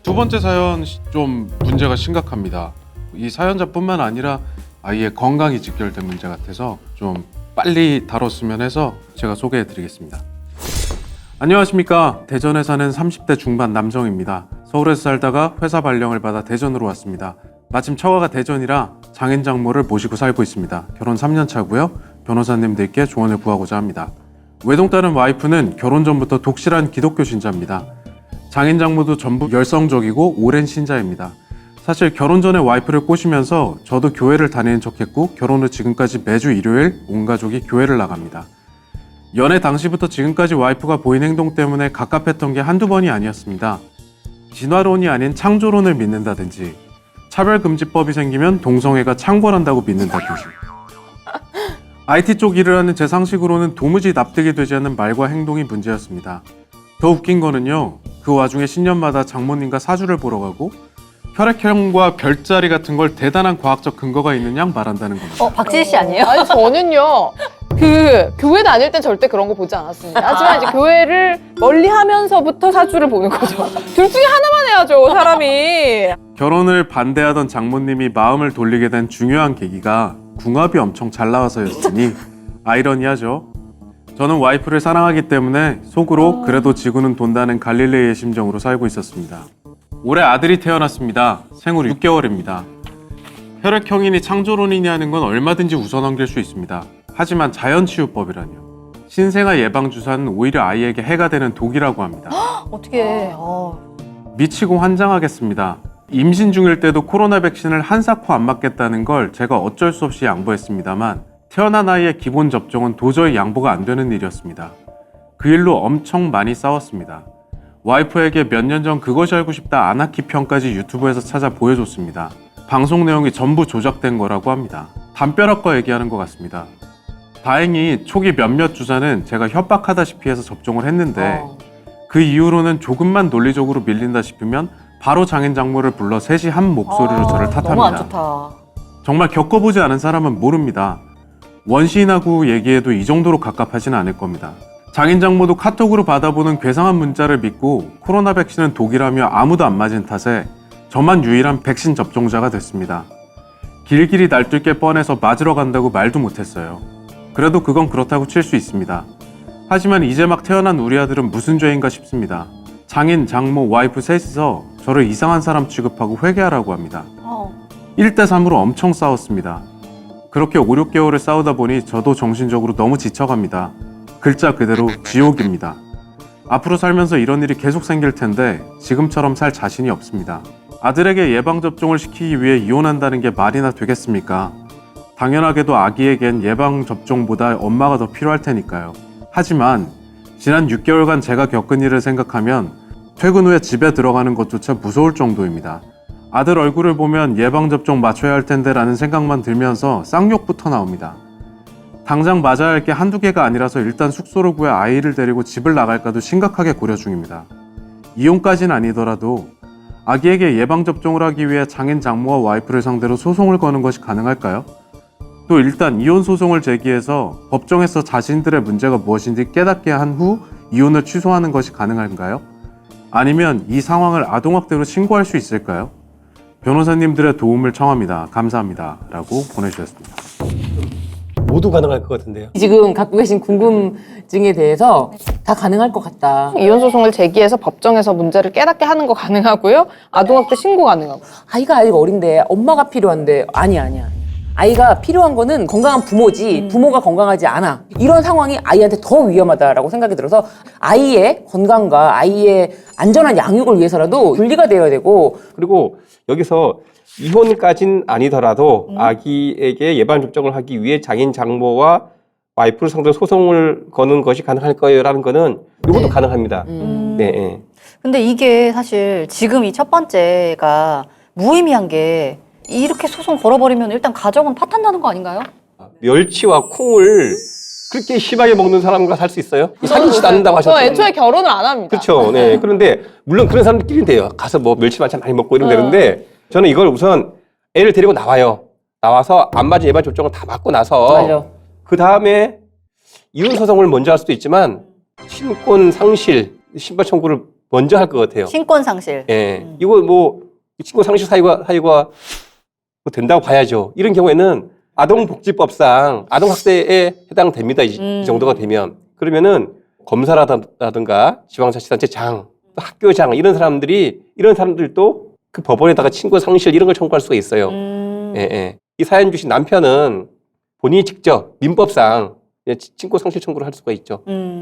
두 번째 사연 좀 문제가 심각합니다. 이 사연자뿐만 아니라 아이의 건강이 직결된 문제 같아서 좀 빨리 다뤘으면 해서 제가 소개해드리겠습니다. 안녕하십니까. 대전에 사는 30대 중반 남성입니다. 서울에서 살다가 회사 발령을 받아 대전으로 왔습니다. 마침 처가가 대전이라 장인 장모를 모시고 살고 있습니다. 결혼 3년 차고요. 변호사님들께 조언을 구하고자 합니다. 외동딸은 와이프는 결혼 전부터 독실한 기독교 신자입니다. 장인 장모도 전부 열성적이고 오랜 신자입니다. 사실 결혼 전에 와이프를 꼬시면서 저도 교회를 다니는 척했고 결혼 후 지금까지 매주 일요일 온 가족이 교회를 나갑니다. 연애 당시부터 지금까지 와이프가 보인 행동 때문에 갑갑했던 게 한두 번이 아니었습니다. 진화론이 아닌 창조론을 믿는다든지 차별금지법이 생기면 동성애가 창궐한다고 믿는다든지 IT 쪽 일을 하는 제 상식으로는 도무지 납득이 되지 않는 말과 행동이 문제였습니다. 더 웃긴 거는요. 그 와중에 신년마다 장모님과 사주를 보러 가고 혈액형과 별자리 같은 걸 대단한 과학적 근거가 있는 양 말한다는 겁니다. 박지희 씨 아니에요? 아니 저는요 교회 다닐 땐 절대 그런 거 보지 않았습니다. 하지만 이제 교회를 멀리 하면서부터 사주를 보는 거죠. 둘 중에 하나만 해야죠 사람이. 결혼을 반대하던 장모님이 마음을 돌리게 된 중요한 계기가 궁합이 엄청 잘 나와서였으니 아이러니하죠. 저는 와이프를 사랑하기 때문에 속으로 그래도 지구는 돈다는 갈릴레이의 심정으로 살고 있었습니다. 올해 아들이 태어났습니다. 생후 6개월입니다. 혈액형이니 창조론이니 하는 건 얼마든지 우선넘길 수 있습니다. 하지만 자연치유법이라뇨. 신생아 예방주사는 오히려 아이에게 해가 되는 독이라고 합니다. 어떻게 해? 미치고 환장하겠습니다. 임신 중일 때도 코로나 백신을 한 삭포 안 맞겠다는 걸 제가 어쩔 수 없이 양보했습니다만 태어난 아이의 기본 접종은 도저히 양보가 안 되는 일이었습니다. 그 일로 엄청 많이 싸웠습니다. 와이프에게 몇 년 전 그것이 알고 싶다 아나키 편까지 유튜브에서 찾아 보여줬습니다. 방송 내용이 전부 조작된 거라고 합니다. 담벼락과 얘기하는 것 같습니다. 다행히 초기 몇몇 주사는 제가 협박하다시피 해서 접종을 했는데 그 이후로는 조금만 논리적으로 밀린다 싶으면 바로 장인 장모를 불러 셋이 한 목소리로 저를 탓합니다. 너무 안 좋다. 정말 겪어보지 않은 사람은 모릅니다. 원시인하고 얘기해도 이 정도로 갑갑하지는 않을 겁니다. 장인 장모도 카톡으로 받아보는 괴상한 문자를 믿고 코로나 백신은 독이라며 아무도 안 맞은 탓에 저만 유일한 백신 접종자가 됐습니다. 길길이 날뛸 게 뻔해서 맞으러 간다고 말도 못했어요. 그래도 그건 그렇다고 칠 수 있습니다. 하지만 이제 막 태어난 우리 아들은 무슨 죄인가 싶습니다. 장인, 장모, 와이프 셋이서 저를 이상한 사람 취급하고 회개하라고 합니다. 1대3으로 엄청 싸웠습니다. 그렇게 5, 6개월을 싸우다 보니 저도 정신적으로 너무 지쳐갑니다. 글자 그대로 지옥입니다. 앞으로 살면서 이런 일이 계속 생길 텐데 지금처럼 살 자신이 없습니다. 아들에게 예방접종을 시키기 위해 이혼한다는 게 말이나 되겠습니까? 당연하게도 아기에겐 예방접종보다 엄마가 더 필요할 테니까요. 하지만 지난 6개월간 제가 겪은 일을 생각하면 퇴근 후에 집에 들어가는 것조차 무서울 정도입니다. 아들 얼굴을 보면 예방접종 맞춰야 할 텐데 라는 생각만 들면서 쌍욕부터 나옵니다. 당장 맞아야 할 게 한두 개가 아니라서 일단 숙소를 구해 아이를 데리고 집을 나갈까도 심각하게 고려 중입니다. 이혼까지는 아니더라도 아기에게 예방접종을 하기 위해 장인 장모와 와이프를 상대로 소송을 거는 것이 가능할까요? 또 일단 이혼 소송을 제기해서 법정에서 자신들의 문제가 무엇인지 깨닫게 한 후 이혼을 취소하는 것이 가능한가요? 아니면 이 상황을 아동학대로 신고할 수 있을까요? 변호사님들의 도움을 청합니다. 감사합니다. 라고 보내주셨습니다. 모두 가능할 것 같은데요. 지금 갖고 계신 궁금증에 대해서 다 가능할 것 같다. 이혼 소송을 제기해서 법정에서 문제를 깨닫게 하는 거 가능하고요. 아동학대 신고 가능하고. 아이가 아직 어린데 엄마가 필요한데 아니야. 아이가 필요한 거는 건강한 부모지 부모가 건강하지 않아. 이런 상황이 아이한테 더 위험하다라고 생각이 들어서 아이의 건강과 아이의 안전한 양육을 위해서라도 분리가 되어야 되고 그리고 여기서 이혼까진 아니더라도 아기에게 예방접종을 하기 위해 장인 장모와 와이프를 상대로 소송을 거는 것이 가능할 거예요라는 거는 이것도 가능합니다. 네. 근데 이게 사실 지금 이 첫 번째가 무의미한 게 이렇게 소송 걸어버리면 일단 가정은 파탄나는 거 아닌가요? 멸치와 콩을 그렇게 심하게 먹는 사람과 살 수 있어요? 사귀지도 않는다고 저 하셨죠? 애초에 결혼을 안 합니다. 그렇죠. 네. 그런데 물론 그런 사람들끼리는 돼요. 가서 뭐 멸치 반찬 많이 먹고 이러면 되는데 저는 이걸 우선 애를 데리고 나와요. 나와서 안 맞은 예방 접종을 다 맞고 나서 맞아. 그 다음에 이혼 소송을 먼저 할 수도 있지만 신권 상실 신발 청구를 먼저 할 것 같아요. 신권 상실. 예. 이거 뭐 친권 상실 사유가 뭐 된다고 봐야죠. 이런 경우에는 아동복지법상 아동학대에 해당됩니다. 이 정도가 되면. 그러면은 검사라든가 지방자치단체장, 또 학교장 이런 사람들도 그 법원에다가 친권 상실 이런 걸 청구할 수가 있어요. 예, 예. 이 사연 주신 남편은 본인이 직접 민법상 친권 상실 청구를 할 수가 있죠.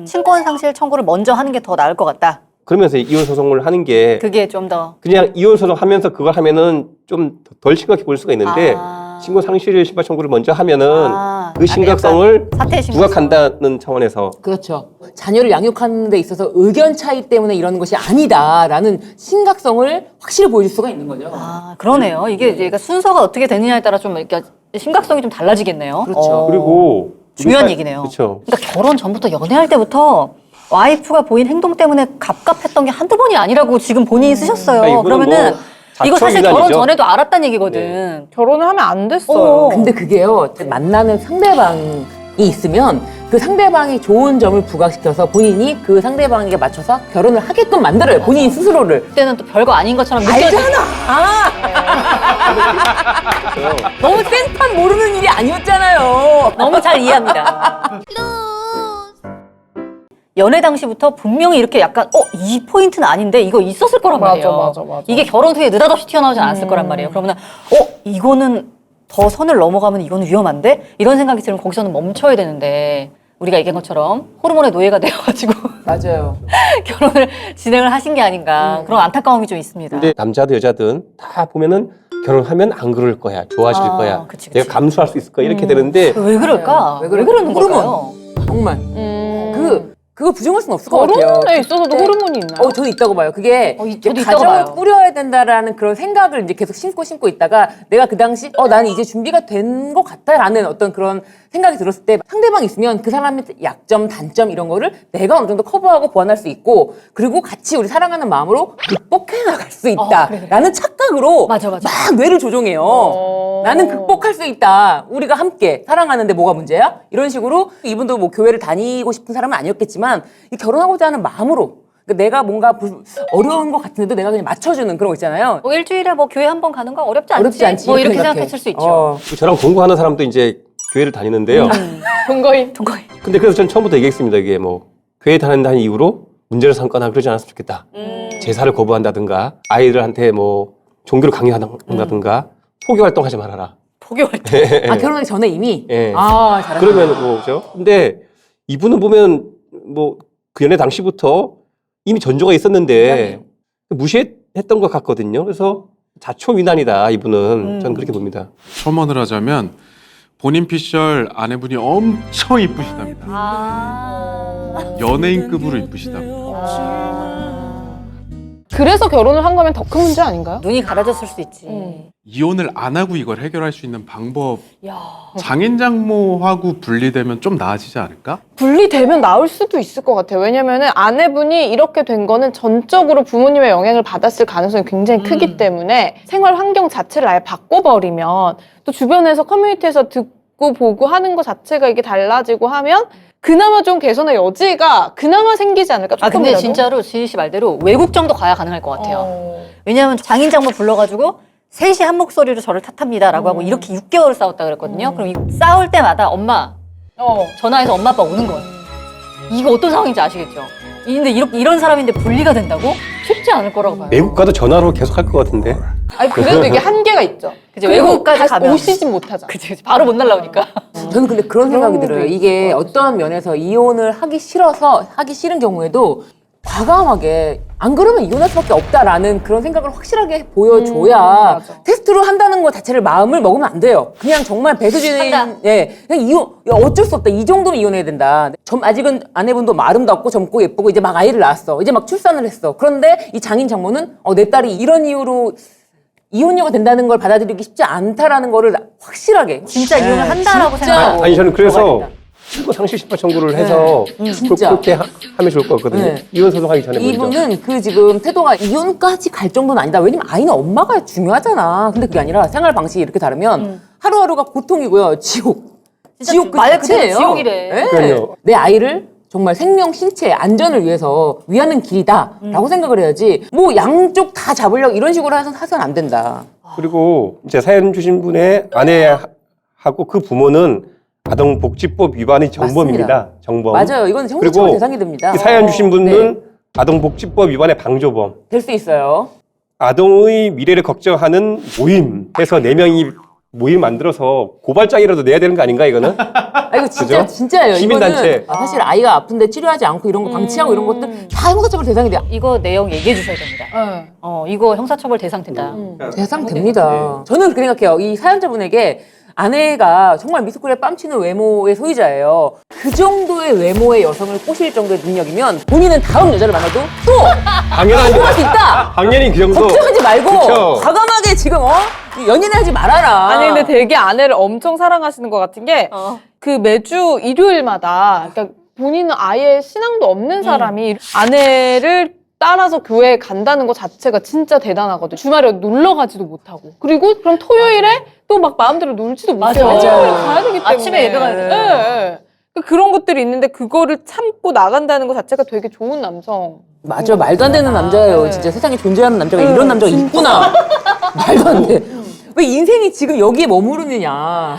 신권 상실 청구를 먼저 하는 게 더 나을 것 같다. 그러면서 이혼 소송을 하는 게 그게 좀 더. 그냥 이혼 소송 하면서 그걸 하면은 좀 덜 심각해 보일 수가 있는데 친권 상실 심판 청구를 먼저 하면은 그 심각성을 사태 심각성. 부각한다는 차원에서 그렇죠. 자녀를 양육하는 데 있어서 의견 차이 때문에 이러는 것이 아니다라는 심각성을 확실히 보여줄 수가 있는 거죠. 아, 그러네요. 이게 이제 순서가 어떻게 되느냐에 따라 좀 이렇게 심각성이 좀 달라지겠네요. 그렇죠. 그리고 중요한 얘기네요. 그렇죠. 그러니까 결혼 전부터 연애할 때부터 와이프가 보인 행동 때문에 갑갑했던 게 한두 번이 아니라고 지금 본인이 쓰셨어요. 이거는 그러면은 뭐 이거 사실 결혼 자초미난이죠. 전에도 알았다는 얘기거든. 결혼을 하면 안 됐어요. 근데 그게요, 만나는 상대방이 있으면 그 상대방이 좋은 점을 부각시켜서 본인이 그 상대방에게 맞춰서 결혼을 하게끔 만들어요. 본인 스스로를. 그때는 또 별거 아닌 것처럼 느껴지. 알잖아! 너무 생판 모르는 일이 아니었잖아요. 너무 잘 이해합니다. 연애 당시부터 분명히 이렇게 약간 이 포인트는 아닌데 이거 있었을 거란 말이에요. 맞아. 이게 결혼 후에 느닷없이 튀어나오지 않았을 거란 말이에요. 그러면 이거는 더 선을 넘어가면 이거는 위험한데? 이런 생각이 들면 거기서는 멈춰야 되는데 우리가 얘기한 것처럼 호르몬의 노예가 되어가지고 맞아요. 결혼을 진행을 하신 게 아닌가 그런 안타까움이 좀 있습니다. 근데 남자든 여자든 다 보면은 결혼하면 안 그럴 거야. 좋아질 거야. 그치. 내가 감수할 수 있을 거야. 이렇게 되는데 왜 그럴까? 왜 왜 그럴까? 그러는 걸까요? 정말. 그거 부정할 수는 없을 것 같아요. 결혼에 있어서도 호르몬이 있나요? 저도 있다고 봐요. 그게 저도 있다고 가정을 봐요. 꾸려야 된다라는 그런 생각을 이제 계속 심고 있다가 내가 그 당시 나는 이제 준비가 된 것 같다라는 어떤 그런 생각이 들었을 때 상대방이 있으면 그 사람의 약점, 단점 이런 거를 내가 어느 정도 커버하고 보완할 수 있고 그리고 같이 우리 사랑하는 마음으로 극복해 나갈 수 있다라는 착각으로 맞아. 막 뇌를 조종해요. 나는 극복할 수 있다. 우리가 함께 사랑하는데 뭐가 문제야? 이런 식으로 이분도 뭐 교회를 다니고 싶은 사람은 아니었겠지만 이 결혼하고자 하는 마음으로 그러니까 내가 뭔가 어려운 것 같은데도 내가 그냥 맞춰주는 그런 거 있잖아요. 뭐 일주일에 뭐 교회 한 번 가는 거 어렵지 않지? 어렵지 않지. 뭐 이렇게 생각해. 생각했을 수 있죠. 저랑 공부하는 사람도 이제 교회를 다니는데요. 동거인. 동거인. 근데 그래서 전 처음부터 얘기했습니다. 이게 뭐 교회 다닌다는 이유로 문제를 삼거나 그러지 않았으면 좋겠다. 제사를 거부한다든가 아이들한테 뭐 종교를 강요한다든가 포교 활동하지 말아라. 포교 활동. 결혼하기 전에 이미? 예. 잘한다. 그러면 뭐죠? 근데 이분은 보면 뭐 그 연애 당시부터 이미 전조가 있었는데 무시했던 것 같거든요. 그래서 자초미난이다 이분은 저는 그렇게 봅니다. 첨언을 하자면 본인 피셜 아내분이 엄청 이쁘시답니다. 연예인급으로 이쁘시답니다. 그래서 결혼을 한 거면 더 큰 문제 아닌가요? 눈이 가려졌을 수 있지. 이혼을 안 하고 이걸 해결할 수 있는 방법. 야. 장인 장모하고 분리되면 좀 나아지지 않을까? 분리되면 나을 수도 있을 것 같아요. 왜냐면은 아내분이 이렇게 된 거는 전적으로 부모님의 영향을 받았을 가능성이 굉장히 크기 때문에 생활 환경 자체를 아예 바꿔버리면 또 주변에서 커뮤니티에서 듣고 보고 하는 것 자체가 이게 달라지고 하면 그나마 좀 개선의 여지가 그나마 생기지 않을까? 근데 조금이라도? 진짜로 지희 씨 말대로 외국 정도 가야 가능할 것 같아요. 왜냐하면 장인 장모 불러가지고 셋이 한 목소리로 저를 탓합니다라고 하고 이렇게 6개월을 싸웠다 그랬거든요. 그럼 싸울 때마다 엄마 전화해서 엄마 아빠 오는 거예요. 이거 어떤 상황인지 아시겠죠? 근데 이런 사람인데 분리가 된다고? 쉽지 않을 거라고 봐요. 외국 가도 전화로 계속 할 것 같은데. 아니 그래도 이게 한계가 있죠. 그치, 그리고 외국까지 다시 가면. 오시진 못하잖아. 그치. 바로 못 날라오니까. 저는 근데 그런 생각이 그런 들어요. 게 이게 있을 것 어떠한 면에서 이혼을 하기 싫은 경우에도 과감하게 안 그러면 이혼할 수밖에 없다라는 그런 생각을 확실하게 보여줘야 맞아. 테스트로 한다는 것 자체를 마음을 먹으면 안 돼요. 그냥 정말 배수진 한다. 그냥 이혼 어쩔 수 없다. 이 정도면 이혼해야 된다. 아직은 아내분도 아름답고 젊고 예쁘고 이제 막 아이를 낳았어. 이제 막 출산을 했어. 그런데 이 장인 장모는 내 딸이 이런 이유로 이혼녀가 된다는 걸 받아들이기 쉽지 않다라는 거를 확실하게 진짜 이혼을 한다라고 생각하고. 아니 저는 그래서 들어가야 된다. 친권 상실 심판 청구를 해서 진짜. 그렇게 하면 좋을 것 같거든요. 네. 이혼 소송하기 전에 먼저. 이분은 그 지금 태도가 이혼까지 갈 정도는 아니다. 왜냐면 아이는 엄마가 중요하잖아. 근데 그게 아니라 생활 방식이 이렇게 다르면 하루하루가 고통이고요. 지옥. 지옥 그 말 그대로 자체예요. 지옥이래. 네. 그러니까요. 내 아이를 정말 생명, 신체, 안전을 위해서 위하는 길이다라고 생각을 해야지 뭐 양쪽 다 잡으려고 이런 식으로 해서는 안 된다. 그리고 이제 사연 주신 분의 아내하고 그 부모는 아동복지법 위반의 정범입니다. 정범. 맞아요. 이건 형사처벌 대상이 됩니다. 이 사연 주신 분은 네. 아동복지법 위반의 방조범. 될 수 있어요. 아동의 미래를 걱정하는 모임 해서 4명이 모임 만들어서 고발장이라도 내야 되는 거 아닌가 이거는? 아, 이거 그죠? 진짜예요. 시민단체. 이거는 사실 아이가 아픈데 치료하지 않고 이런 거 방치하고 이런 것들 다 형사처벌 대상이 돼요. 이거 내용 얘기해 주셔야 됩니다. 이거 형사처벌 대상 된다. 대상 됩니다. 저는 그렇게 생각해요. 이 사연자분에게 아내가 정말 미스코리아 뺨치는 외모의 소유자예요. 그 정도의 외모의 여성을 꼬실 정도의 능력이면 본인은 다음 여자를 만나도 또 당연한 성공할 수 있다. 당연히 그 정도. 걱정하지 말고 그쵸. 과감하게 지금 연연하지 말아라. 아니 근데 되게 아내를 엄청 사랑하시는 것 같은 게 그 매주 일요일마다 그러니까 본인은 아예 신앙도 없는 사람이 아내를 따라서 교회에 간다는 것 자체가 진짜 대단하거든요. 주말에 놀러 가지도 못하고. 그리고 그럼 토요일에 또 막 마음대로 놀지도 못해요. 맞아요. 토요일에 가야 되기 때문에. 아침에 예배 가야 되잖아요. 그런 것들이 있는데 그거를 참고 나간다는 것 자체가 되게 좋은 남성. 맞아, 말도 안 되는 남자예요. 네. 진짜 세상에 존재하는 남자가 이런 남자가 있구나. 말도 안 돼. 왜 인생이 지금 여기에 머무르느냐.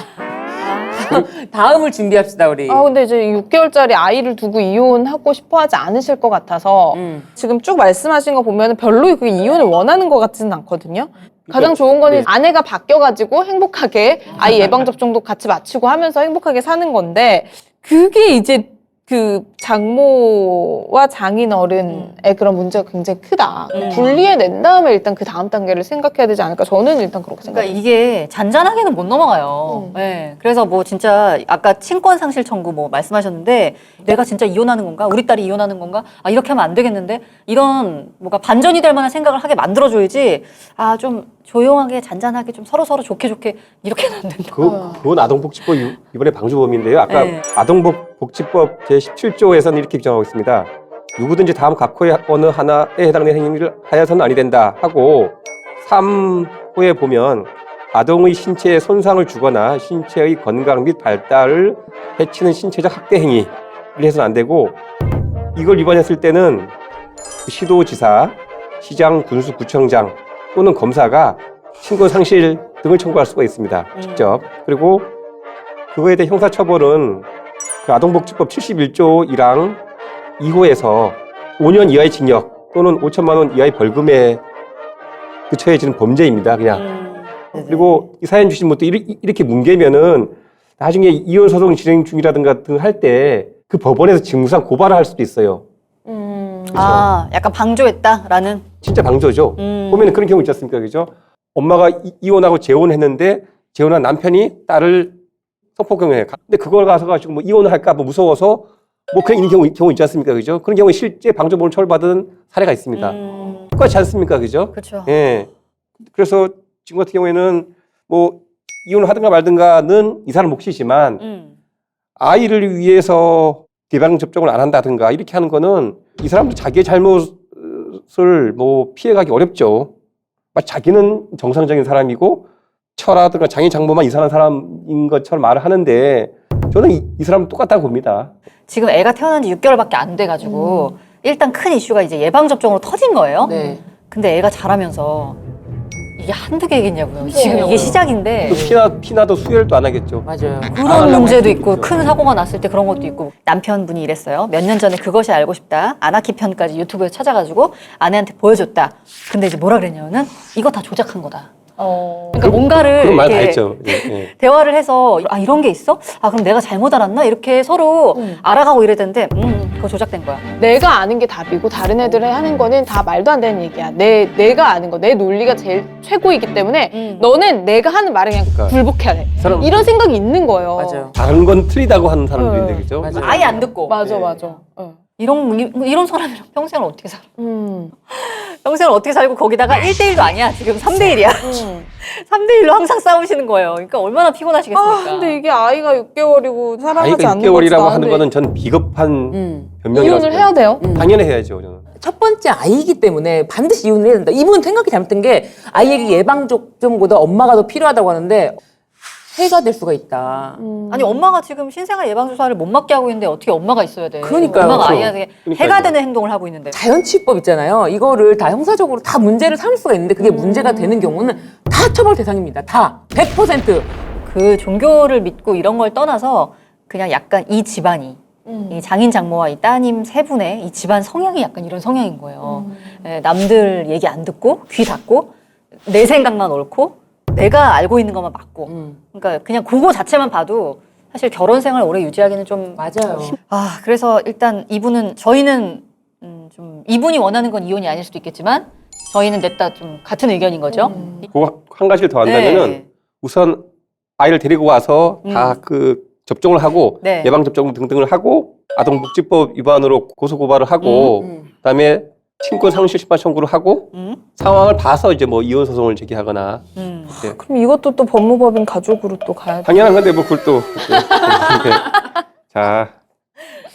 다음을 준비합시다, 우리. 근데 이제 6개월짜리 아이를 두고 이혼하고 싶어 하지 않으실 것 같아서 지금 쭉 말씀하신 거 보면 별로 그 이혼을 원하는 것 같지는 않거든요. 가장 좋은 거는 네. 아내가 바뀌어가지고 행복하게 아이 예방접종도 같이 마치고 하면서 행복하게 사는 건데 그게 이제 그 장모와 장인 어른의 그런 문제가 굉장히 크다. 분리해낸 다음에 일단 그 다음 단계를 생각해야 되지 않을까. 저는 일단 그렇게 그러니까 생각해요. 이게 잔잔하게는 못 넘어가요. 네. 그래서 뭐 진짜 아까 친권 상실 청구 뭐 말씀하셨는데 내가 진짜 이혼하는 건가? 우리 딸이 이혼하는 건가? 이렇게 하면 안 되겠는데? 이런 뭐가 반전이 될 만한 생각을 하게 만들어줘야지 좀 조용하게 잔잔하게 좀 서로 좋게 이렇게는 안 된다. 그건 아동복지법 위반의 방조범인데요. 아까 네. 아동복지법 제17조에서는 이렇게 규정하고 있습니다. 누구든지 다음 각호의 어느 하나에 해당되는 행위를 하여서는 아니 된다 하고 3호에 보면 아동의 신체에 손상을 주거나 신체의 건강 및 발달을 해치는 신체적 학대 행위를 해서는 안 되고 이걸 위반했을 때는 시도지사, 시장, 군수, 구청장 또는 검사가 친권 상실 등을 청구할 수가 있습니다. 직접. 그리고 그거에 대해 형사처벌은 그 아동복지법 71조 1항 2호에서 5년 이하의 징역 또는 5천만 원 이하의 벌금에 그쳐야지는 범죄입니다. 그냥. 그리고 이 사연 주신 분도 이렇게 뭉개면은 나중에 이혼 소송 진행 중이라든가 등 할 때 그 법원에서 직무상 고발을 할 수도 있어요. 약간 방조했다라는. 진짜 방조죠. 보면은 그런 경우 있지 않습니까? 그죠? 엄마가 이혼하고 재혼했는데 재혼한 남편이 딸을 성폭행해. 근데 그걸 가지고 뭐 이혼을 할까 뭐 무서워서 뭐 그런 경우 있지 않습니까? 그죠? 그런 경우에 실제 방조범을 처벌받은 사례가 있습니다. 똑같지 않습니까? 그죠? 그렇죠. 예. 그래서 지금 같은 경우에는 뭐 이혼을 하든가 말든가는 이 사람 몫이지만 아이를 위해서 예방 접종을 안 한다든가 이렇게 하는 거는 이 사람도 자기의 잘못을 뭐 피해가기 어렵죠. 자기는 정상적인 사람이고 처라든가 장인 장모만 이상한 사람인 것처럼 말을 하는데 저는 이 사람은 똑같다고 봅니다. 지금 애가 태어난 지 6개월밖에 안 돼가지고 일단 큰 이슈가 이제 예방접종으로 터진 거예요. 네. 근데 애가 자라면서 이게 한두 개겠냐고요. 지금 이게 시작인데 또 피나도 수혈도 안 하겠죠. 맞아요. 그런 문제도 있고 큰 사고가 났을 때 그런 것도 있고 남편분이 이랬어요. 몇 년 전에 그것이 알고 싶다. 아나키 편까지 유튜브에 찾아가지고 아내한테 보여줬다. 근데 이제 뭐라 그랬냐면은 이거 다 조작한 거다. 그러니까 뭔가를 그런 말 다 이렇게 했죠. 예. 대화를 해서 이런 게 있어? 그럼 내가 잘못 알았나? 이렇게 서로 알아가고 이랬는데 그거 조작된 거야. 내가 아는 게 답이고 다른 애들이 하는 거는 다 말도 안 되는 얘기야. 내가 아는 거, 내 논리가 제일 최고이기 때문에 너는 내가 하는 말에 그냥 그러니까 굴복해야 돼. 사람- 이런 생각이 있는 거예요. 맞아요. 다른 건 틀리다고 하는 사람들인데 그죠? 맞아요. 아예 안 듣고. 맞아, 네. 맞아. 이런 사람이랑 평생을 어떻게 살아? 평생을 어떻게 살고 거기다가 1대1도 아니야. 지금 3대1이야. 3대1로 항상 싸우시는 거예요. 그러니까 얼마나 피곤하시겠습니까? 근데 이게 아이가 6개월이고 사랑하지 아이가 않는 6개월이라고 것도 하는 나은데 거는 전 비겁한 변명이라고 이혼을 해야 돼요? 당연히 해야죠. 저는. 첫 번째 아이이기 때문에 반드시 이혼을 해야 된다. 이분 생각이 잘못된 게 아이에게 예방접종보다 엄마가 더 필요하다고 하는데 해가 될 수가 있다. 아니 엄마가 지금 신생아 예방주사를 못 맞게 하고 있는데 어떻게 엄마가 있어야 돼? 그러니까요. 엄마가 그렇죠. 아이한테 그러니까요. 해가 되는 행동을 하고 있는데. 자연치유법 있잖아요. 이거를 다 형사적으로 다 문제를 삼을 수가 있는데 그게 문제가 되는 경우는 다 처벌 대상입니다. 다 100%. 그 종교를 믿고 이런 걸 떠나서 그냥 약간 이 집안이 이 장인 장모와 이 따님 세 분의 이 집안 성향이 약간 이런 성향인 거예요. 예, 남들 얘기 안 듣고 귀 닫고 내 생각만 옳고 내가 알고 있는 것만 맞고. 그러니까 그냥 그거 자체만 봐도 사실 결혼 생활 오래 유지하기는 좀 맞아요. 그래서 일단 이분은 저희는 좀 이분이 원하는 건 이혼이 아닐 수도 있겠지만 저희는 냈다 좀 같은 의견인 거죠. 그거 한 가지를 더 한다면은 네. 우선 아이를 데리고 와서 다 그 접종을 하고 네. 예방 접종 등등을 하고 아동복지법 위반으로 고소 고발을 하고 그다음에 친권 상실 심판 청구를 하고 상황을 봐서 이제 뭐 이혼 소송을 제기하거나 네. 그럼 이것도 또 법무법인 가족으로 또 가야 돼. 당연한 건데 뭐 그걸 또 네. 자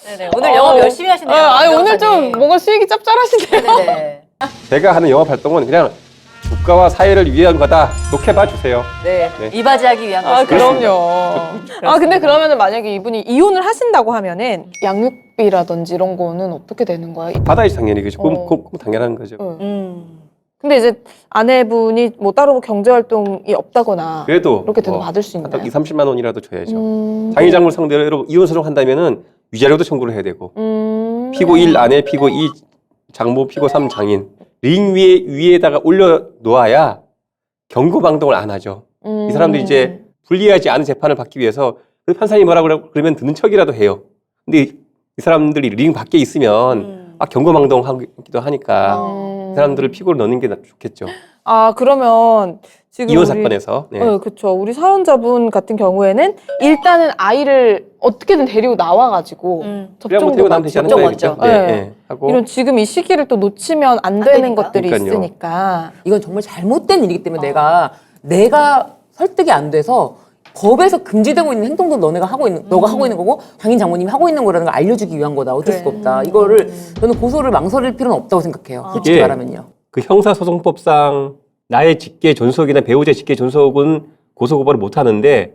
네네. 오늘 영업 열심히 하시네요. 아니 오늘 변호사님. 좀 뭔가 수익이 짭짤하시네요. 네네. 제가 하는 영업 활동은 그냥 국가와 사회를 위한 거다 이렇게 봐주세요. 네. 네. 이바지하기 위한 아, 것입니다. 그럼요. 근데 그러면은 만약에 이분이 이혼을 하신다고 하면은 양육비라든지 이런 거는 어떻게 되는 거야? 받아야지 당연히 그죠. 어. 그건 당연한 거죠. 근데 이제 아내분이 뭐 따로 경제 활동이 없다거나 그래도 이렇게 되면 뭐 받을 수 한 있나요? 2, 30만 원이라도 줘야죠. 장의장물 상대로 이혼 소송 한다면은 위자료도 청구를 해야 되고 피고 1 아내, 피고 2 장모, 피고 3 장인 링 위에다가 올려 놓아야 경고방동을 안 하죠. 이 사람들이 이제 불리하지 않은 재판을 받기 위해서 그 판사님이 뭐라고 그러면 듣는 척이라도 해요. 근데 이 사람들이 링 밖에 있으면 경고망동하기도 하니까 이 사람들을 피고로 넣는 게 좋겠죠. 그러면 지금 이혼 우리- 사건에서. 네. 그렇죠. 우리 사연자분 같은 경우에는 일단은 아이를 어떻게든 데리고 나와가지고 그냥 뭐 접종도 데리고 나면 되지 접종 않을까요? 먼저. 그죠? 네. 네. 네. 하고 이런 지금 이 시기를 또 놓치면 안 되는 되니까. 것들이 그러니까요. 있으니까. 이건 정말 잘못된 일이기 때문에 내가 설득이 안 돼서 법에서 금지되고 있는 행동도 너가 하고 있는 거고 장인 장모님이 하고 있는 거라는 걸 알려주기 위한 거다. 어쩔 수가 없다. 이거를 저는 고소를 망설일 필요는 없다고 생각해요. 솔직히 예. 말하면요. 그 형사소송법상 나의 직계 존속이나 배우자 직계 존속은 고소고발을 못 하는데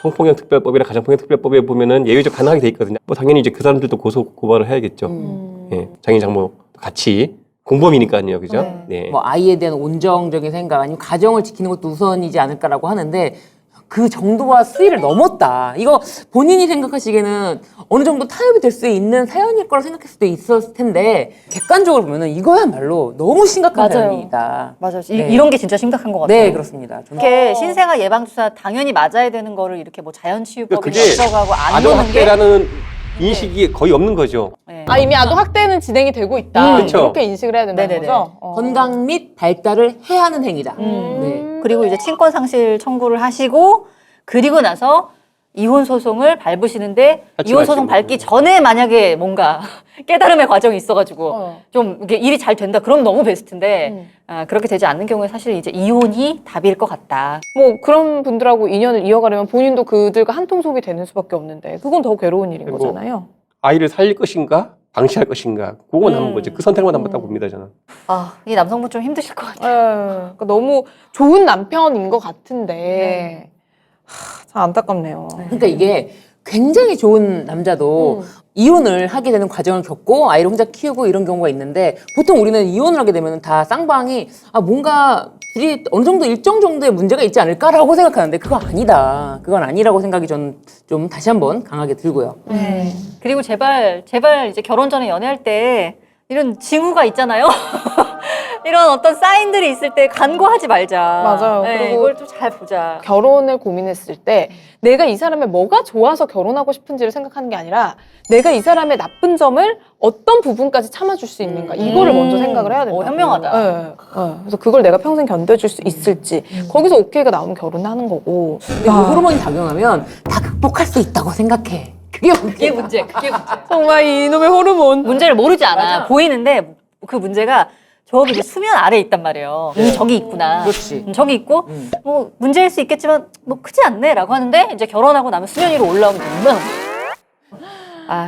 성폭력 특별법이나 가정폭력 특별법에 보면은 예외적 가능하게 돼 있거든요. 뭐 당연히 이제 그 사람들도 고소고발을 해야겠죠. 예. 장인 장모 같이 공범이니까요, 그죠? 네. 뭐 아이에 대한 온정적인 생각 아니면 가정을 지키는 것도 우선이지 않을까라고 하는데 그 정도와 수위를 넘었다. 이거 본인이 생각하시기에는 어느 정도 타협이 될 수 있는 사연일 거라 생각할 수도 있었을 텐데 객관적으로 보면은 이거야말로 너무 심각한 맞아요. 사연이다. 맞아요. 네. 이런 게 진짜 심각한 것 같아요. 네, 그렇습니다. 저는 이렇게 신생아 예방주사 당연히 맞아야 되는 거를 이렇게 뭐 자연치유법이 그게 없어가고 안 놓는 게 아동학대라는 인식이 거의 없는 거죠. 네. 이미 아동학대는 진행이 되고 있다. 그렇죠. 이렇게 인식을 해야 된다는 네네네. 거죠? 건강 및 발달을 해하는 행위다. 네. 그리고 이제 친권 상실 청구를 하시고 그리고 나서 이혼 소송을 밟으시는데 같이 이혼 소송 밟히는 밟기 전에 만약에 뭔가 깨달음의 과정이 있어가지고 좀 이게 일이 잘 된다. 그럼 너무 베스트인데 그렇게 되지 않는 경우에 사실 이제 이혼이 답일 것 같다. 뭐 그런 분들하고 인연을 이어가려면 본인도 그들과 한통속이 되는 수밖에 없는데 그건 더 괴로운 일인 그리고 거잖아요. 아이를 살릴 것인가 방치할 것인가 그건 한번 보죠. 그 선택만 한번 딱 봅니다 저는. 이 남성분 좀 힘드실 것 같아요. 그러니까 너무 좋은 남편인 것 같은데 참 안타깝네요. 그러니까 이게 굉장히 좋은 남자도 이혼을 하게 되는 과정을 겪고 아이를 혼자 키우고 이런 경우가 있는데 보통 우리는 이혼을 하게 되면 다 쌍방이 뭔가 둘이 어느 정도 일정 정도의 문제가 있지 않을까라고 생각하는데 그거 아니다. 그건 아니라고 생각이 저는 좀 다시 한번 강하게 들고요. 그리고 제발 이제 결혼 전에 연애할 때 이런 징후가 있잖아요. 이런 어떤 사인들이 있을 때 간과하지 말자. 맞아요. 네, 그리고 이걸 좀 잘 보자. 결혼을 고민했을 때 내가 이 사람의 뭐가 좋아서 결혼하고 싶은지를 생각하는 게 아니라 내가 이 사람의 나쁜 점을 어떤 부분까지 참아줄 수 있는가 이거를 먼저 생각을 해야 된다. 현명하다. 그래서 그걸 내가 평생 견뎌줄 수 있을지 거기서 오케이가 나오면 결혼하는 거고. 근데 그 호르몬이 작용하면 다 극복할 수 있다고 생각해. 그게 문제야. 그게 문제. 정말 이놈의 호르몬. 문제를 모르지 않아. 보이는데 그 문제가 저기 이제 수면 아래에 있단 말이에요. 저기 있구나. 그렇지. 저기 있고 뭐 문제일 수 있겠지만 뭐 크지 않네라고 하는데 이제 결혼하고 나면 수면 위로 올라오면 얼마나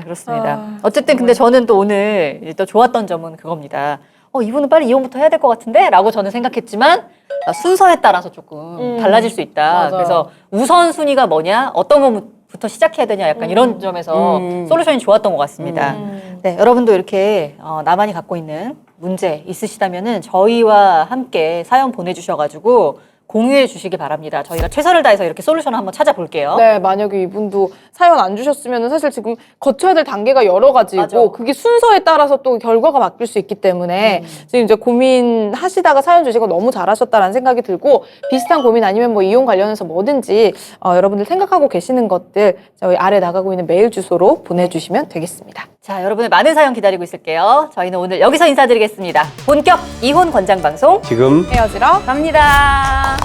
그렇습니다. 어쨌든 근데 저는 또 오늘 이제 또 좋았던 점은 그겁니다. 이분은 빨리 이혼부터 해야 될 것 같은데? 라고 저는 생각했지만 순서에 따라서 조금 달라질 수 있다. 맞아요. 그래서 우선순위가 뭐냐? 어떤 것부터 시작해야 되냐? 약간 이런 점에서 솔루션이 좋았던 것 같습니다. 네, 여러분도 이렇게 나만이 갖고 있는 문제 있으시다면은 저희와 함께 사연 보내주셔가지고 공유해 주시기 바랍니다. 저희가 최선을 다해서 이렇게 솔루션을 한번 찾아볼게요. 네, 만약에 이분도 사연 안 주셨으면 사실 지금 거쳐야 될 단계가 여러 가지고 맞아. 그게 순서에 따라서 또 결과가 바뀔 수 있기 때문에 지금 이제 고민하시다가 사연 주시고 너무 잘하셨다라는 생각이 들고 비슷한 고민 아니면 뭐 이혼 관련해서 뭐든지 여러분들 생각하고 계시는 것들 저희 아래 나가고 있는 메일 주소로 보내주시면 되겠습니다. 자, 여러분의 많은 사연 기다리고 있을게요. 저희는 오늘 여기서 인사드리겠습니다. 본격 이혼 권장 방송 지금 헤어지러 갑니다.